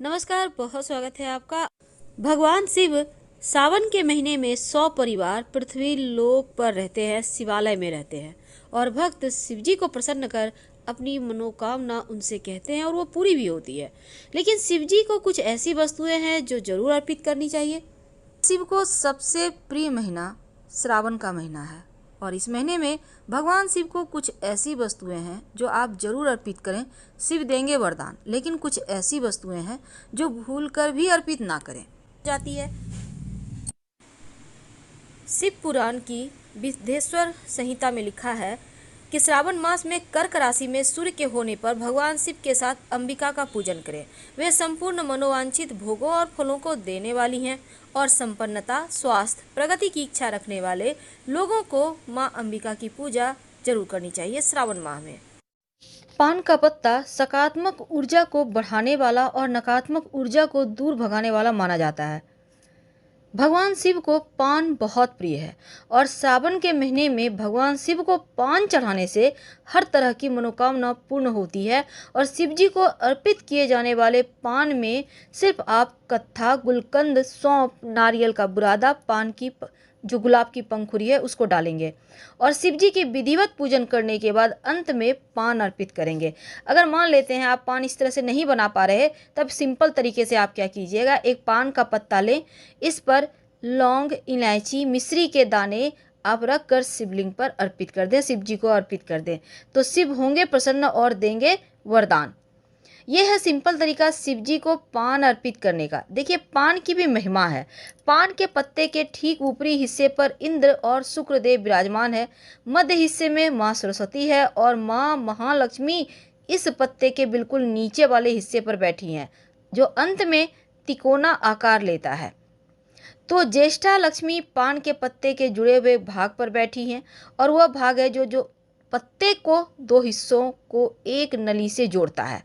नमस्कार, बहुत स्वागत है आपका। भगवान शिव सावन के महीने में 100 परिवार पृथ्वी लोक पर रहते हैं, शिवालय में रहते हैं और भक्त शिव जी को प्रसन्न कर अपनी मनोकामना उनसे कहते हैं और वो पूरी भी होती है। लेकिन शिव जी को कुछ ऐसी वस्तुएं हैं जो जरूर अर्पित करनी चाहिए। शिव को सबसे प्रिय महीना श्रावण का महीना है और इस महीने में भगवान शिव को कुछ ऐसी वस्तुएं हैं जो आप जरूर अर्पित करें। शिव देंगे वरदान, लेकिन कुछ ऐसी वस्तुएं हैं जो भूलकर भी अर्पित ना करें जाती है। शिव पुराण की विदेश्वर संहिता में लिखा है कि श्रावण मास में कर्क राशि में सूर्य के होने पर भगवान शिव के साथ अंबिका का पूजन करें। वे संपूर्ण मनोवांछित भोगों और फलों को देने वाली हैं और संपन्नता, स्वास्थ्य, प्रगति की इच्छा रखने वाले लोगों को मां अंबिका की पूजा जरूर करनी चाहिए श्रावण माह में। पान का पत्ता सकारात्मक ऊर्जा को बढ़ाने वाला और नकारात्मक ऊर्जा को दूर भगाने वाला माना जाता है। भगवान शिव को पान बहुत प्रिय है और सावन के महीने में भगवान शिव को पान चढ़ाने से हर तरह की मनोकामना पूर्ण होती है। और शिव जी को अर्पित किए जाने वाले पान में सिर्फ आप कत्था, गुलकंद, सौंफ, नारियल का बुरादा, पान की जो गुलाब की पंखुड़ी है उसको डालेंगे और शिव जी की विधिवत पूजन करने के बाद अंत में पान अर्पित करेंगे। अगर मान लेते हैं आप पान इस तरह से नहीं बना पा रहे, तब सिंपल तरीके से आप क्या कीजिएगा, एक पान का पत्ता लें, इस पर लौंग, इलायची, मिश्री के दाने आप रख कर शिवलिंग पर अर्पित कर दें, शिव जी को अर्पित कर दें, तो शिव होंगे प्रसन्न और देंगे वरदान। यह है सिंपल तरीका शिव जी को पान अर्पित करने का। देखिए, पान की भी महिमा है। पान के पत्ते के ठीक ऊपरी हिस्से पर इंद्र और शुक्रदेव विराजमान है। मध्य हिस्से में माँ सरस्वती है और माँ महालक्ष्मी इस पत्ते के बिल्कुल नीचे वाले हिस्से पर बैठी हैं, जो अंत में तिकोना आकार लेता है। तो ज्येष्ठा लक्ष्मी पान के पत्ते के जुड़े हुए भाग पर बैठी हैं और वह भाग है जो पत्ते को दो हिस्सों को एक नली से जोड़ता है।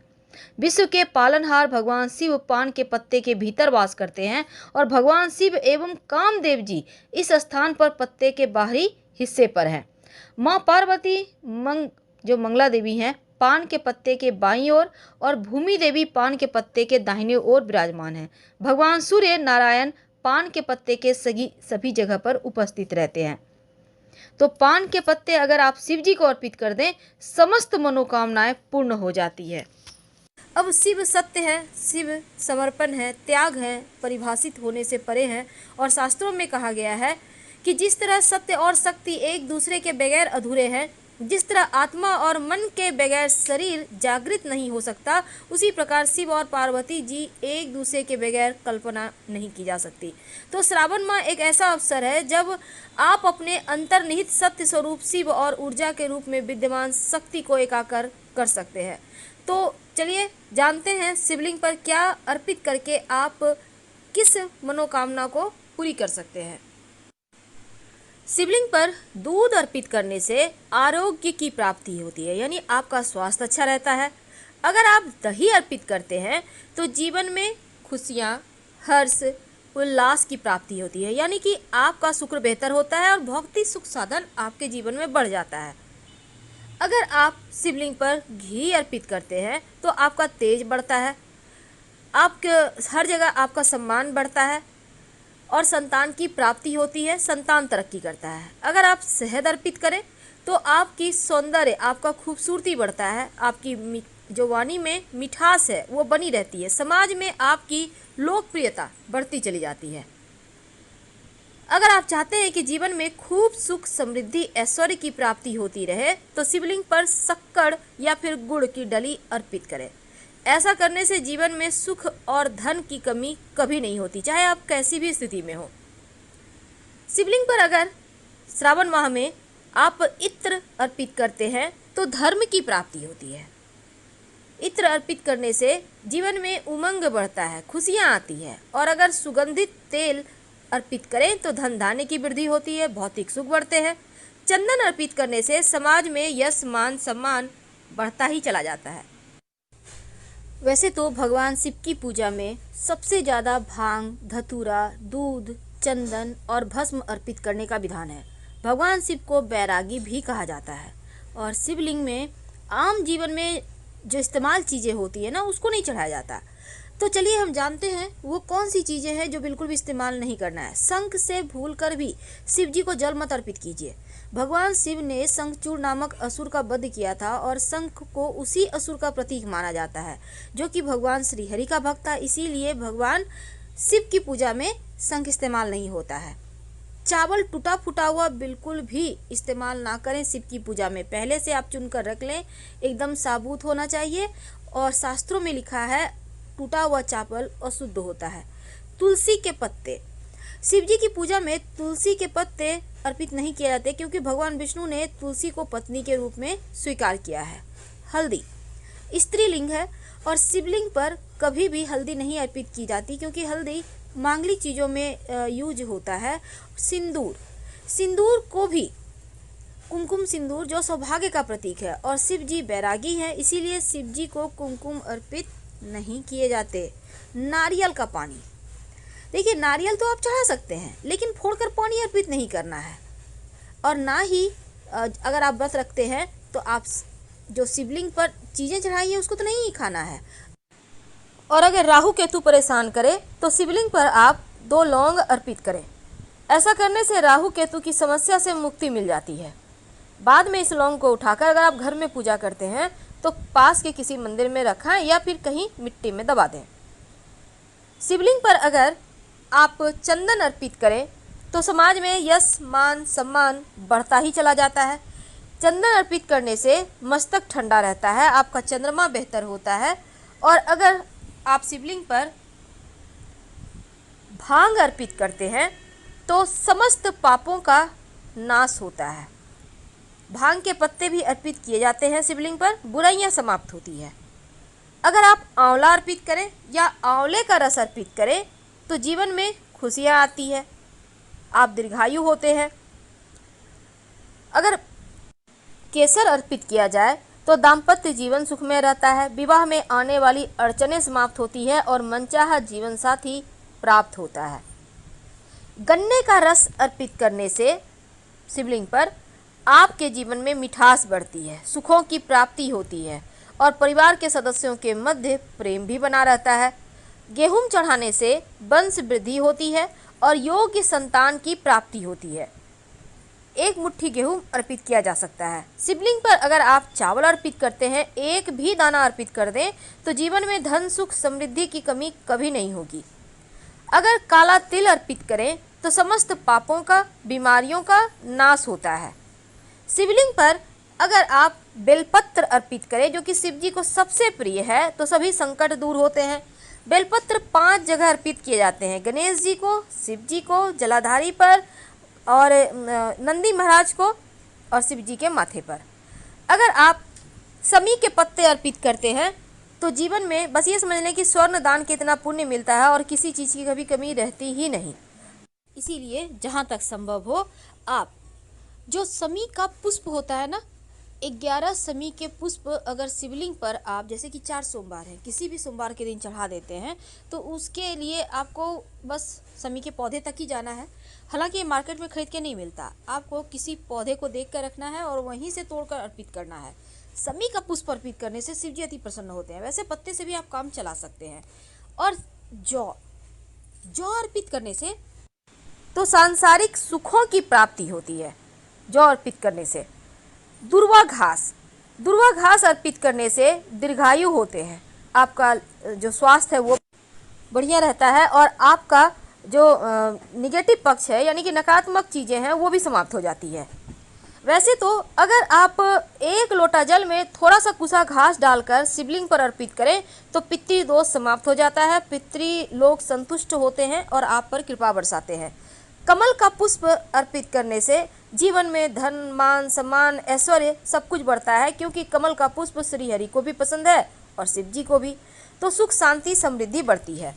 विश्व के पालनहार भगवान शिव पान के पत्ते के भीतर वास करते हैं और भगवान शिव एवं कामदेव जी इस स्थान पर पत्ते के बाहरी हिस्से पर हैं। माँ पार्वती जो मंगला देवी हैं, पान के पत्ते के बाईं ओर और भूमि देवी पान के पत्ते के दाहिने ओर विराजमान हैं। भगवान सूर्य नारायण पान के पत्ते के सभी जगह पर उपस्थित रहते हैं। तो पान के पत्ते अगर आप शिव जी को अर्पित कर दें, समस्त मनोकामनाएं पूर्ण हो जाती है। अब शिव सत्य है, शिव समर्पण है, त्याग है, परिभाषित होने से परे है और शास्त्रों में कहा गया है कि जिस तरह सत्य और शक्ति एक दूसरे के बगैर अधूरे हैं, जिस तरह आत्मा और मन के बगैर शरीर जागृत नहीं हो सकता, उसी प्रकार शिव और पार्वती जी एक दूसरे के बगैर कल्पना नहीं की जा सकती। तो श्रावण माह एक ऐसा अवसर है जब आप अपने अंतर्निहित सत्य स्वरूप शिव और ऊर्जा के रूप में विद्यमान शक्ति को एकाकार कर सकते हैं। तो चलिए जानते हैं शिवलिंग पर क्या अर्पित करके आप किस मनोकामना को पूरी कर सकते हैं। शिवलिंग पर दूध अर्पित करने से आरोग्य की प्राप्ति होती है, यानी आपका स्वास्थ्य अच्छा रहता है। अगर आप दही अर्पित करते हैं तो जीवन में खुशियाँ, हर्ष, उल्लास की प्राप्ति होती है, यानी कि आपका शुक्र बेहतर होता है और भौतिक सुख साधन आपके जीवन में बढ़ जाता है। अगर आप शिवलिंग पर घी अर्पित करते हैं तो आपका तेज बढ़ता है, आपके हर जगह आपका सम्मान बढ़ता है और संतान की प्राप्ति होती है, संतान तरक्की करता है। अगर आप शहद अर्पित करें तो आपकी सौंदर्य, आपका खूबसूरती बढ़ता है, आपकी जो वाणी में मिठास है वो बनी रहती है, समाज में आपकी लोकप्रियता बढ़ती चली जाती है। अगर आप चाहते हैं कि जीवन में खूब सुख, समृद्धि, ऐश्वर्य की प्राप्ति होती रहे तो शिवलिंग पर शक्कर या फिर गुड़ की डली अर्पित करें। ऐसा करने से जीवन में सुख और धन की कमी कभी नहीं होती, चाहे आप कैसी भी स्थिति में हो। शिवलिंग पर अगर श्रावण माह में आप इत्र अर्पित करते हैं तो धर्म की प्राप्ति होती है। इत्र अर्पित करने से जीवन में उमंग बढ़ता है, खुशियाँ आती है। और अगर सुगंधित तेल अर्पित करें तो धन धान्य की वृद्धि होती है, भौतिक सुख बढ़ते हैं। चंदन अर्पित करने से समाज में यश, मान, सम्मान बढ़ता ही चला जाता है। वैसे तो भगवान शिव की पूजा में सबसे ज़्यादा भांग, धतूरा, दूध, चंदन और भस्म अर्पित करने का विधान है। भगवान शिव को बैरागी भी कहा जाता है और शिवलिंग में आम जीवन में जो इस्तेमाल चीज़ें होती है ना, उसको नहीं चढ़ाया जाता। तो चलिए हम जानते हैं वो कौन सी चीजें हैं जो बिल्कुल भी इस्तेमाल नहीं करना है। शंख से भूलकर भी शिव जी को जल मत अर्पित कीजिए। भगवान शिव ने शंखचूड़ नामक असुर का वध किया था और शंख को उसी असुर का प्रतीक माना जाता है जो कि भगवान श्री हरि का भक्त था। इसीलिए भगवान शिव की पूजा में शंख इस्तेमाल नहीं होता है। चावल टूटा फूटा हुआ बिल्कुल भी इस्तेमाल ना करें शिव की पूजा में। पहले से आप चुनकर रख लें, एकदम साबुत होना चाहिए। और शास्त्रों में लिखा है टूटा हुआ चावल अशुद्ध होता है। तुलसी के पत्ते, शिव जी की पूजा में तुलसी के पत्ते अर्पित नहीं किए जाते क्योंकि भगवान विष्णु ने तुलसी को पत्नी के रूप में स्वीकार किया है। हल्दी स्त्रीलिंग है और शिवलिंग पर कभी भी हल्दी नहीं अर्पित की जाती क्योंकि हल्दी मांगलिक चीज़ों में यूज होता है। सिंदूर को भी कुमकुम सिंदूर जो सौभाग्य का प्रतीक है और शिव जी बैरागी हैं, इसीलिए शिव जी को कुमकुम अर्पित नहीं किए जाते। नारियल का पानी, देखिए नारियल तो आप चढ़ा सकते हैं लेकिन फोड़कर पानी अर्पित नहीं करना है। और ना ही अगर आप व्रत रखते हैं तो आप जो शिवलिंग पर चीज़ें चढ़ाई हैं उसको तो नहीं खाना है। और अगर राहु केतु परेशान करे तो शिवलिंग पर आप 2 लौंग अर्पित करें। ऐसा करने से राहु केतु की समस्या से मुक्ति मिल जाती है। बाद में इस लौंग को उठाकर अगर आप घर में पूजा करते हैं तो पास के किसी मंदिर में रखें या फिर कहीं मिट्टी में दबा दें। शिवलिंग पर अगर आप चंदन अर्पित करें तो समाज में यश मान सम्मान बढ़ता ही चला जाता है। चंदन अर्पित करने से मस्तक ठंडा रहता है, आपका चंद्रमा बेहतर होता है। और अगर आप शिवलिंग पर भांग अर्पित करते हैं तो समस्त पापों का नाश होता है। भांग के पत्ते भी अर्पित किए जाते हैं शिवलिंग पर, बुराइयां समाप्त होती है। अगर आप आंवला अर्पित करें या आंवले का रस अर्पित करें तो जीवन में खुशियां आती है, आप दीर्घायु होते हैं। अगर केसर अर्पित किया जाए तो दाम्पत्य जीवन सुखमय रहता है, विवाह में आने वाली अड़चनें समाप्त होती है और मनचाहा जीवन साथी प्राप्त होता है। गन्ने का रस अर्पित करने से शिवलिंग पर आपके जीवन में मिठास बढ़ती है, सुखों की प्राप्ति होती है और परिवार के सदस्यों के मध्य प्रेम भी बना रहता है। गेहूं चढ़ाने से वंश वृद्धि होती है और योग्य संतान की प्राप्ति होती है। 1 मुट्ठी गेहूं अर्पित किया जा सकता है। शिवलिंग पर अगर आप चावल अर्पित करते हैं, 1 भी दाना अर्पित कर दें तो जीवन में धन सुख समृद्धि की कमी कभी नहीं होगी। अगर काला तिल अर्पित करें तो समस्त पापों का, बीमारियों का नाश होता है। शिवलिंग पर अगर आप बेलपत्र अर्पित करें जो कि शिव जी को सबसे प्रिय है तो सभी संकट दूर होते हैं। बेलपत्र 5 जगह अर्पित किए जाते हैं, गणेश जी को, शिव जी को, जलाधारी पर और नंदी महाराज को और शिव जी के माथे पर। अगर आप समी के पत्ते अर्पित करते हैं तो जीवन में बस ये समझ लें कि स्वर्ण दान के इतना पुण्य मिलता है और किसी चीज़ की कभी कमी रहती ही नहीं। इसीलिए जहाँ तक संभव हो आप जो समी का पुष्प होता है ना, 11 समी के पुष्प अगर शिवलिंग पर आप जैसे कि 4 सोमवार हैं, किसी भी सोमवार के दिन चढ़ा देते हैं तो उसके लिए आपको बस समी के पौधे तक ही जाना है। हालांकि ये मार्केट में खरीद के नहीं मिलता, आपको किसी पौधे को देख कर रखना है और वहीं से तोड़कर अर्पित करना है। समी का पुष्प अर्पित करने से शिव जी अति प्रसन्न होते हैं। वैसे पत्ते से भी आप काम चला सकते हैं। और जौ अर्पित करने से तो सांसारिक सुखों की प्राप्ति होती है। जौ अर्पित करने से दुर्वा घास अर्पित करने से दीर्घायु होते हैं, आपका जो स्वास्थ्य है वो बढ़िया रहता है और आपका जो निगेटिव पक्ष है यानी कि नकारात्मक चीज़ें हैं वो भी समाप्त हो जाती है। वैसे तो अगर आप 1 लोटा जल में थोड़ा सा कुसा घास डालकर शिवलिंग पर अर्पित करें तो पितृ दोष समाप्त हो जाता है, पितृ लोग संतुष्ट होते हैं और आप पर कृपा बरसाते हैं। कमल का पुष्प अर्पित करने से जीवन में धन मान सम्मान ऐश्वर्य सब कुछ बढ़ता है क्योंकि कमल का पुष्प श्री हरि को भी पसंद है और शिव जी को भी, तो सुख शांति समृद्धि बढ़ती है।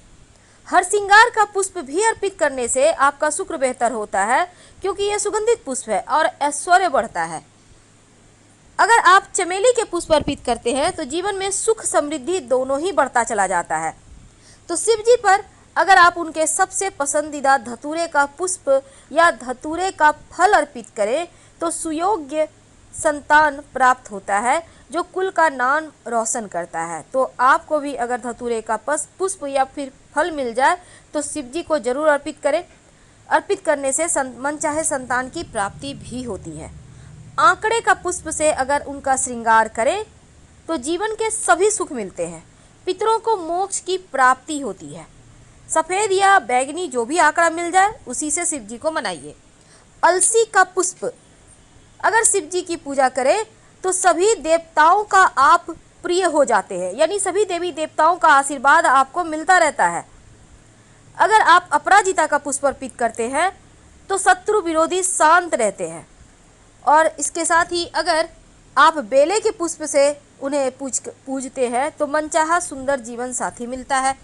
हरसिंगार का पुष्प भी अर्पित करने से आपका शुक्र बेहतर होता है क्योंकि यह सुगंधित पुष्प है और ऐश्वर्य बढ़ता है। अगर आप चमेली के पुष्प अर्पित करते हैं तो जीवन में सुख समृद्धि दोनों ही बढ़ता चला जाता है। तो शिव जी पर अगर आप उनके सबसे पसंदीदा धतूरे का पुष्प या धतूरे का फल अर्पित करें तो सुयोग्य संतान प्राप्त होता है, जो कुल का नाम रोशन करता है। तो आपको भी अगर धतूरे का पुष्प या फिर फल मिल जाए तो शिव जी को जरूर अर्पित करें। अर्पित करने से मनचाहे संतान की प्राप्ति भी होती है। आंकड़े का पुष्प से अगर उनका श्रृंगार करें तो जीवन के सभी सुख मिलते हैं। पितरों को मोक्ष की प्राप्ति होती है। सफ़ेद या बैगनी जो भी आंकड़ा मिल जाए उसी से शिव जी को मनाइए। अलसी का पुष्प अगर शिव जी की पूजा करें तो सभी देवताओं का आप प्रिय हो जाते हैं, यानी सभी देवी देवताओं का आशीर्वाद आपको मिलता रहता है। अगर आप अपराजिता का पुष्प अर्पित करते हैं तो शत्रु विरोधी शांत रहते हैं। और इसके साथ ही अगर आप बेले के पुष्प से उन्हें पूजते हैं तो मनचाहा सुंदर जीवन साथी मिलता है।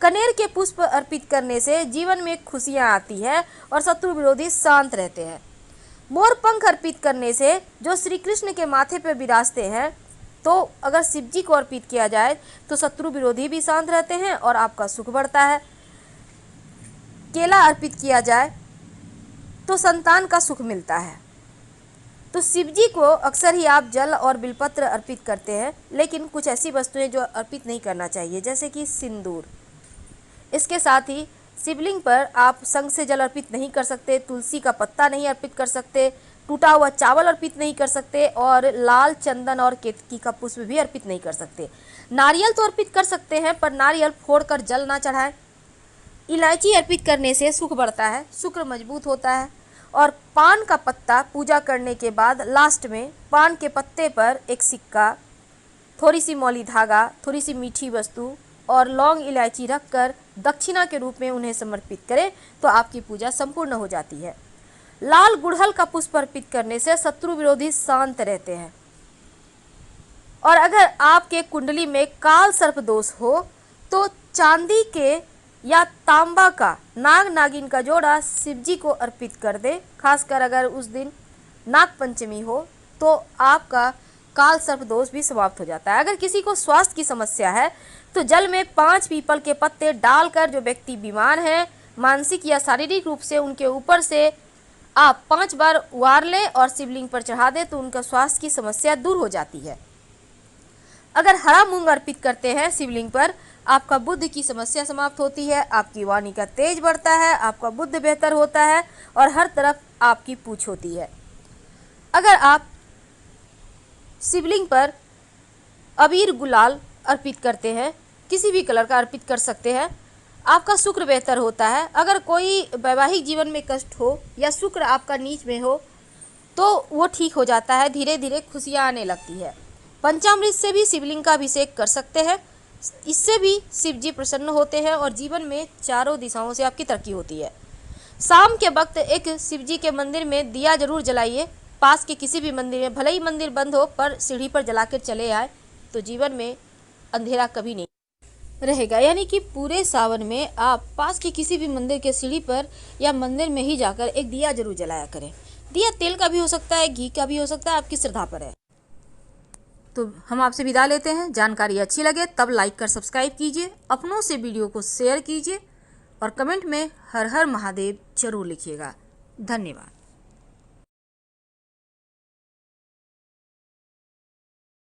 कनेर के पुष्प अर्पित करने से जीवन में खुशियां आती है और शत्रु विरोधी शांत रहते हैं। मोर पंख अर्पित करने से जो श्री कृष्ण के माथे पर विराजते हैं, तो अगर शिव जी को अर्पित किया जाए तो शत्रु विरोधी भी शांत रहते हैं और आपका सुख बढ़ता है। केला अर्पित किया जाए तो संतान का सुख मिलता है। तो शिव जी को अक्सर ही आप जल और बिलपत्र अर्पित करते हैं, लेकिन कुछ ऐसी वस्तुएं जो अर्पित नहीं करना चाहिए, जैसे कि सिंदूर। इसके साथ ही शिवलिंग पर आप संग से जल अर्पित नहीं कर सकते, तुलसी का पत्ता नहीं अर्पित कर सकते, टूटा हुआ चावल अर्पित नहीं कर सकते और लाल चंदन और केतकी का पुष्प भी अर्पित नहीं कर सकते। नारियल तो अर्पित कर सकते हैं, पर नारियल फोड़कर जल ना चढ़ाएं। इलायची अर्पित करने से सुख बढ़ता है, शुक्र मजबूत होता है। और पान का पत्ता पूजा करने के बाद लास्ट में पान के पत्ते पर एक सिक्का, थोड़ी सी मौली धागा, थोड़ी सी मीठी वस्तु और लौंग इलायची रखकर दक्षिणा के रूप में उन्हें समर्पित करें तो आपकी पूजा संपूर्ण हो जाती है। लाल गुड़हल का पुष्प अर्पित करने से शत्रु विरोधी शांत रहते हैं। और अगर आपके कुंडली में काल सर्प दोष हो तो चांदी के या तांबा का नाग नागिन का जोड़ा शिव जी को अर्पित कर दे। खासकर अगर उस दिन नाग पंचमी हो तो आपका काल सर्प दोष भी समाप्त हो जाता है। अगर किसी को स्वास्थ्य की समस्या है तो जल में 5 पीपल के पत्ते डालकर जो व्यक्ति बीमार है मानसिक या शारीरिक रूप से, उनके ऊपर से आप 5 बार वार लें और शिवलिंग पर चढ़ा दें तो उनका स्वास्थ्य की समस्या दूर हो जाती है। अगर हरा मूंग अर्पित करते हैं शिवलिंग पर, आपका बुद्धि की समस्या समाप्त होती है, आपकी वाणी का तेज बढ़ता है, आपका बुद्धि बेहतर होता है और हर तरफ आपकी पूछ होती है। अगर आप शिवलिंग पर अबीर गुलाल अर्पित करते हैं, किसी भी कलर का अर्पित कर सकते हैं, आपका शुक्र बेहतर होता है। अगर कोई वैवाहिक जीवन में कष्ट हो या शुक्र आपका नीच में हो तो वो ठीक हो जाता है, धीरे धीरे खुशियाँ आने लगती है। पंचामृत से भी शिवलिंग का अभिषेक कर सकते हैं, इससे भी शिव जी प्रसन्न होते हैं और जीवन में चारों दिशाओं से आपकी तरक्की होती है। शाम के वक्त एक शिव जी के मंदिर में दिया जरूर जलाइए। पास के किसी भी मंदिर में, भले ही मंदिर बंद हो, पर सीढ़ी पर जलाकर चले आए तो जीवन में अंधेरा कभी नहीं रहेगा। यानी कि पूरे सावन में आप पास के किसी भी मंदिर के सीढ़ी पर या मंदिर में ही जाकर एक दिया जरूर जलाया करें। दिया तेल का भी हो सकता है, घी का भी हो सकता है, आपकी श्रद्धा पर है। तो हम आपसे विदा लेते हैं। जानकारी अच्छी लगे तब लाइक कर सब्सक्राइब कीजिए, अपनों से वीडियो को शेयर कीजिए और कमेंट में हर हर महादेव जरूर लिखिएगा। धन्यवाद।